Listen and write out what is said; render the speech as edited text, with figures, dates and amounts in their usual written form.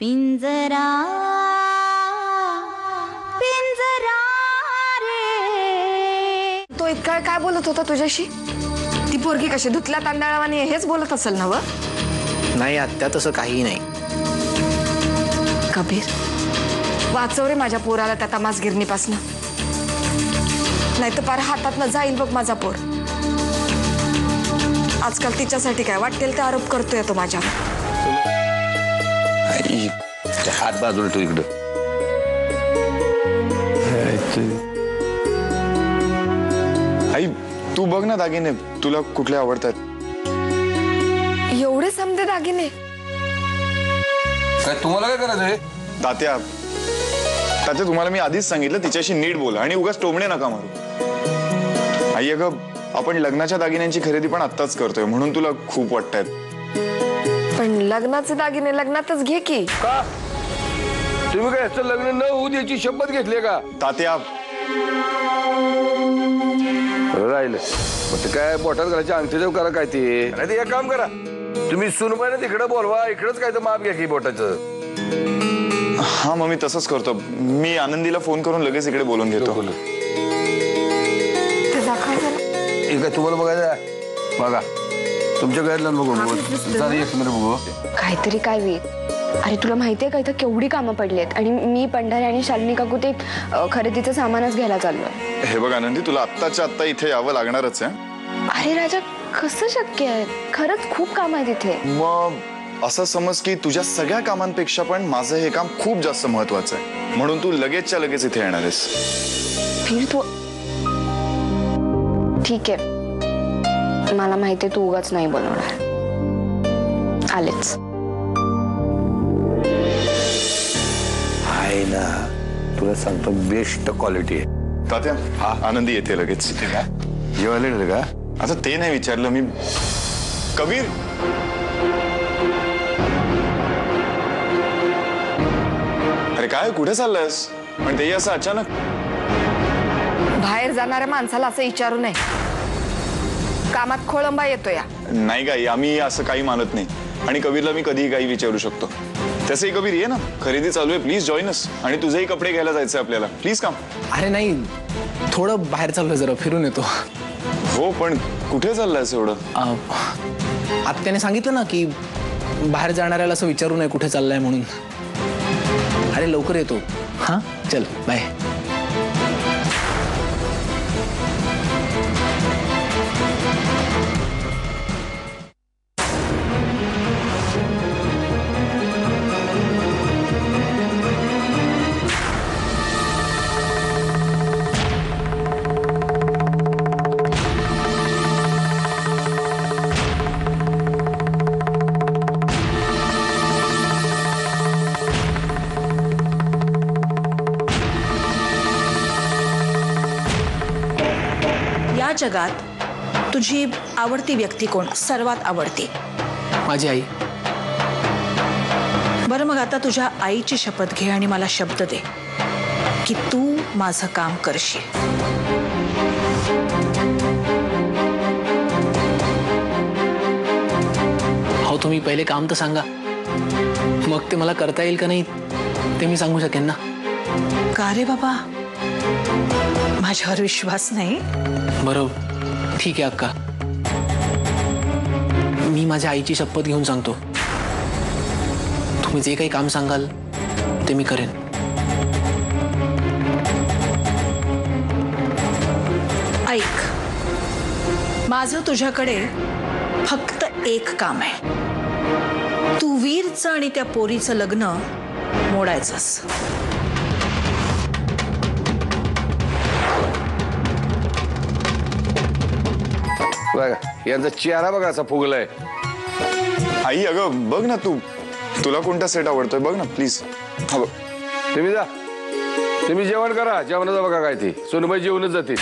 पिंजरा पिंजरा रे। तो इतका काय बोलत होता तुझ्याशी? ती पोरगी कशी धुतल्या तांदळावाने हेच बोलत असेल ना? व नाही आत्या, तसं काही नाही. कबीर, वाचव रे माझ्या पोराला त्या तमासगिरणीपासनं, नाही तर पार हातातनं जाईल बघ माझा पोर. आजकाल तिच्यासाठी काय वाटेल ते आरोप करतोय तो माझ्यावर. हात बाजूला ठेव इकडं. आई तू बघ ना दागिने तुला कुठले आवडतात. एवढे समजे दागिने? काय तुम्हाला काय करायचं आहे? तात्या तात्या तुम्हाला मी आधीच सांगितलं तिच्याशी नीट बोला आणि उगाच टोमणे नका मारू. आई अगं आपण लग्नाच्या दागिन्यांची खरेदी पण आत्ताच करतोय म्हणून तुला खूप वाटतायत. पण लग्नाचे दागिने लग्नातच घे की. का तुम्ही काय याचं लग्न न होऊ द्यायची शपथ घेतली का? तात्या राहिलं मग ते काय बोटात घालायची अंगठी करा काय ते. नाही ते एक काम करा, तुम्ही सुनबाईने तिकडे बोलवा, इकडेच काय तर माप घ्या की बोटाचं. हा मग मी तसंच करतो. मी आनंदीला फोन करून लगेच इकडे बोलून घेतो. काय तुम्हाला बघायचं बघा, तुमच्या गळ्यातलं बघू एक मिनिट बघू. काहीतरी काय वेळ. अरे तुला माहितीये का इथं केवढी कामं पडलीत आणि मी पंढरी आणि शालिनी काकू ते खरेदीचं सामानच घ्यायला चाललोय. हे बघ आनंदी तुला आत्ताच्या आत्ता इथे यावं लागणारच आहे. अरे राजा कसं शक्य आहे? खरंच खूप काम आहे तिथे. मग असं समज की तुझ्या सगळ्या कामांपेक्षा पण माझं हे काम खूप जास्त महत्वाचं आहे म्हणून तू लगेचच्या लगेच इथे येणार आहेस. फिर तू ठीक आहे, मला माहितीये तू उगाच नाही बनवणार. आलेच आहे ना, तुला सांगतो बेस्ट क्वालिटी आहे. तात्या हा आनंदी येते लगेच. जेवायला का? आता ते नाही विचारलं मी. कबीर अरे काय कुठे चाललायस? पण ते असं अचानक बाहेर जाणाऱ्या माणसाला असं विचारू नये. कामात खोळंबा येतो या. नाही काही आम्ही असं काही मानत नाही आणि कबीरला मी कधीही काही विचारू शकतो. तसंही कबीर ये ना, खरेदी चालू आहे, प्लीज जॉईन अस. आणि तुझेही कपडे घ्यायला जायचं आपल्याला, प्लीज काम. अरे नाही, थोडं बाहेर चाललोय, जरा फिरून येतो. हो पण कुठे चाललायस एवढं? आत्याने सांगितलं ना की बाहेर जाणाऱ्याला असं विचारू नये कुठे चाललाय म्हणून. अरे लवकर येतो. हा चल बाय. या जगात तुझी आवडती व्यक्ती कोण? सर्वात आवडती? माझी आई. बरं मग आता तुझ्या आईची शपथ घे आणि मला शब्द दे की तू माझं काम करशील. हो तुम्ही पहिले काम तर सांगा, मग ते मला करता येईल का नाही ते मी सांगू शकेन ना. का रे बाबा, माझ्यावर विश्वास नाही? बरोबर ठीक आहे अक्का, मी माझ्या आईची शपथ घेऊन सांगतो. तुम्ही जे काही काम सांगाल ते मी करेन. ऐक, माझं तुझ्याकडे फक्त एक काम आहे. तू वीरचं आणि त्या पोरीचं लग्न मोडायचंस. बघा यांचा चेहरा बघा असा फुगलाय. आई अगं बघ ना तू, तुला कोणता सेट आवडतोय बघ ना प्लीज. हा बघ. तुम्ही जा, तुम्ही जेवण करा. जेवणाचं बघा काय ते, सोनूबाई जेवणच जाते.